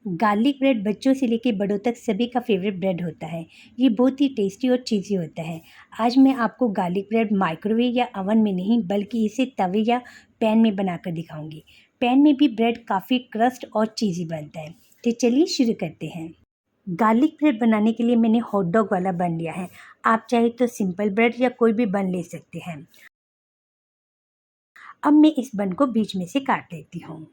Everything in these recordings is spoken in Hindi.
गार्लिक ब्रेड बच्चों से लेके बड़ों तक सभी का फेवरेट ब्रेड होता है। ये बहुत ही टेस्टी और चीज़ी होता है। आज मैं आपको गार्लिक ब्रेड माइक्रोवेव या ओवन में नहीं बल्कि इसे तवे या पैन में बनाकर दिखाऊंगी। पैन में भी ब्रेड काफ़ी क्रस्ट और चीज़ी बनता है। तो चलिए शुरू करते हैं। गार्लिक ब्रेड बनाने के लिए मैंने हॉट डॉग वाला बन लिया है। आप चाहे तो सिंपल ब्रेड या कोई भी बन ले सकते हैं। अब मैं इस बन को बीच में से काट लेती हूँ।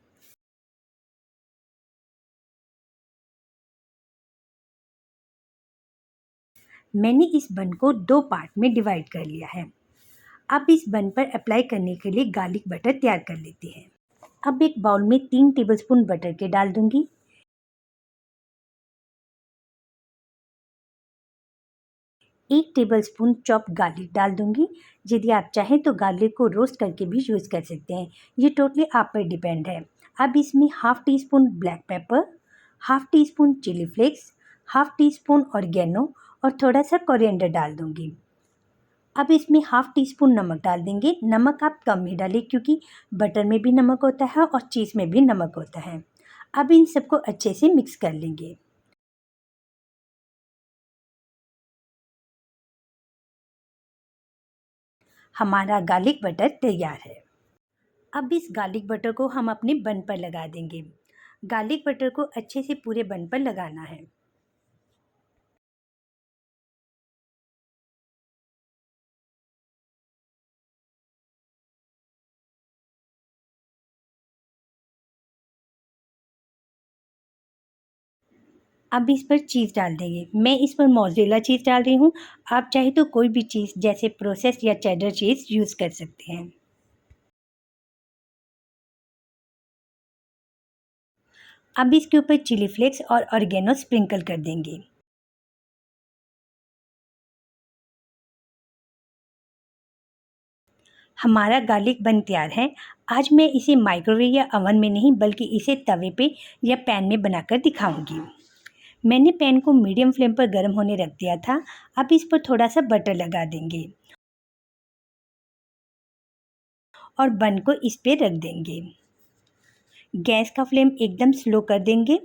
मैंने इस बन को 2 पार्ट में डिवाइड कर लिया है। अब इस बन पर अप्लाई करने के लिए गार्लिक बटर तैयार कर लेते हैं। अब एक बाउल में 3 टेबलस्पून बटर के डाल दूंगी। 1 टेबलस्पून चॉप्ड गार्लिक डाल दूंगी। यदि आप चाहें तो गार्लिक को रोस्ट करके भी यूज़ कर सकते हैं। ये टोटली आप पर डिपेंड है। अब इसमें half teaspoon black pepper, half teaspoon chili flakes, half teaspoon oregano और थोड़ा सा कोरिएंडर डाल दूंगी। अब इसमें हाफ टी स्पून नमक डाल देंगे। नमक आप कम ही डालें क्योंकि बटर में भी नमक होता है और चीज़ में भी नमक होता है। अब इन सबको अच्छे से मिक्स कर लेंगे। हमारा गार्लिक बटर तैयार है। अब इस गार्लिक बटर को हम अपने बन पर लगा देंगे। गार्लिक बटर को अच्छे से पूरे बन पर लगाना है। अब इस पर चीज़ डाल देंगे। मैं इस पर मोज़रेला चीज़ डाल रही हूँ। आप चाहे तो कोई भी चीज़ जैसे प्रोसेस्ड या चेडर चीज़ यूज़ कर सकते हैं। अब इसके ऊपर चिली फ्लेक्स और ऑरिगेनो स्प्रिंकल कर देंगे। हमारा गार्लिक बन तैयार है। आज मैं इसे माइक्रोवेव या ओवन में नहीं बल्कि इसे तवे पे या पैन में बनाकर दिखाऊंगी। मैंने पैन को मीडियम फ्लेम पर गर्म होने रख दिया था। अब इस पर थोड़ा सा बटर लगा देंगे और बन को इस पे रख देंगे। गैस का फ्लेम एकदम स्लो कर देंगे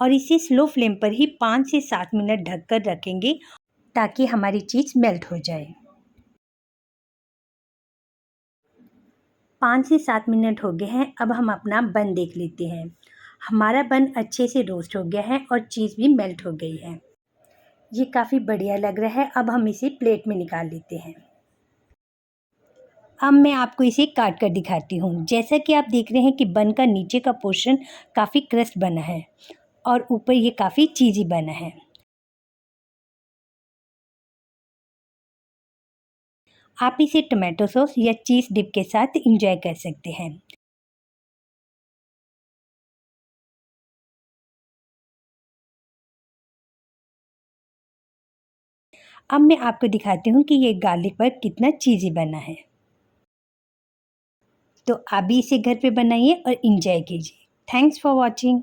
और इसे स्लो फ्लेम पर ही 5 से 7 मिनट ढककर रखेंगे ताकि हमारी चीज़ मेल्ट हो जाए। 5 से 7 मिनट हो गए हैं। अब हम अपना बन देख लेते हैं। हमारा बन अच्छे से रोस्ट हो गया है और चीज़ भी मेल्ट हो गई है। ये काफ़ी बढ़िया लग रहा है। अब हम इसे प्लेट में निकाल लेते हैं। अब मैं आपको इसे काट कर दिखाती हूँ। जैसा कि आप देख रहे हैं कि बन का नीचे का पोर्शन काफ़ी क्रस्ट बना है और ऊपर ये काफ़ी चीज़ी बना है। आप इसे टोमेटो सॉस या चीज़ डिप के साथ एंजॉय कर सकते हैं। अब मैं आपको दिखाती हूँ कि ये गार्लिक पर कितना चीज़ी बना है। तो आप भी इसे घर पे बनाइए और एंजॉय कीजिए। Thanks for watching.